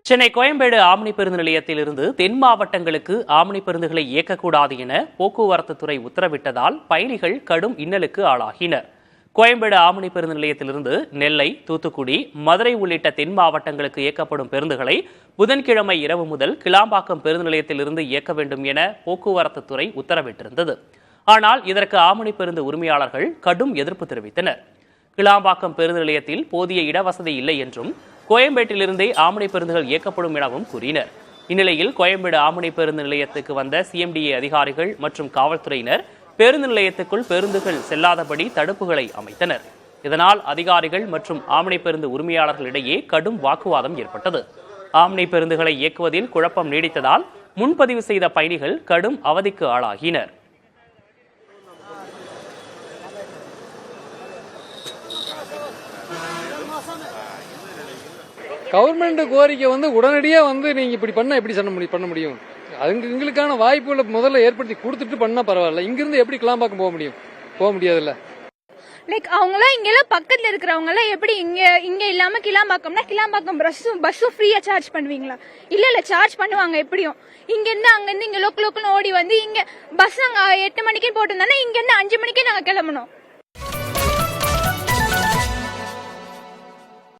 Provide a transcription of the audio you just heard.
Chennai Koyambedu omni பேருந்து நிலையத்திலிருந்து தென் மாவட்டங்களுக்கு ஆம்னி பேருந்துகளை இயக்கக்கூடாது என போக்குவரத்து துறை உத்தரவிட்டதால் பயணிகள் கடும் இன்னலுக்கு ஆளாகினர். கோயம்பேடு ஆம்னி பேருந்து நிலையத்திலிருந்து நெல்லை, தூத்துக்குடி, மதுரை உள்ளிட்ட தென் மாவட்டங்களுக்கு இயக்கப்படும் பேருந்துகளை புதன்கிழமை இரவு முதல் கிளாம்பாக்கம் பேருந்து நிலையத்திலிருந்து இயக்க வேண்டும் என போக்குவரத்து துறை உத்தரவிட்டிருந்தது. ஆனால் இதற்கு ஆம்னி பேருந்து உரிமையாளர்கள் கடும் எதிர்ப்பு தெரிவித்தனர். கிளாம்பாக்கம் பேருந்து நிலையத்தில் போதிய இடவசதி இல்லை என்றும் கோயம்பேட்டிலிருந்தே ஆம்னி பேருந்துகள் இயக்கப்படும் எனவும் கூறினர். இந்நிலையில் கோயம்பேடு ஆம்னி பேருந்து நிலையத்துக்கு வந்த சிஎம்டிஏ அதிகாரிகள் மற்றும் காவல்துறையினர் பேருந்து நிலையத்துக்குள் பேருந்துகள் செல்லாதபடி தடுப்புகளை அமைத்தனர். இதனால் அதிகாரிகள் மற்றும் ஆம்னி பேருந்து உரிமையாளர்களிடையே கடும் வாக்குவாதம் ஏற்பட்டது. ஆம்னி பேருந்துகளை இயக்குவதில் குழப்பம் நீடித்ததால் முன்பதிவு செய்த பயணிகள் கடும் அவதிக்கு ஆளாகினர். கவர்மெண்ட் கோரிக்கை உடனடியாக நீங்க இப்படி பண்ண எப்படி பண்ண முடியும்? எங்களுக்கான வாய்ப்புகளை முதல்ல ஏற்படுத்தி கொடுத்துட்டு பண்ணா பரவாயில்ல. இங்கிருந்து எப்படி கிளாம்பாக்கம் போக முடியாதுல்ல. லைக் அவங்களாம் இங்கெல்லாம் பக்கத்துல இருக்கிறவங்க எல்லாம் எப்படி இங்க இல்லாம கிளாம்பாக்கம் பஸ்ஸும் ஃப்ரீயா சார்ஜ் பண்ணுவீங்களா? இல்ல சார்ஜ் பண்ணுவாங்க. எப்படியும் இங்க இருந்து அங்க இருந்து இங்க லோக்கல் ஓடி வந்து இங்க பஸ் அங்க 8 மணிக்கே போட்டிருந்தானே இங்க இருந்து 5 மணிக்கே நாங்க கிளம்பணும்.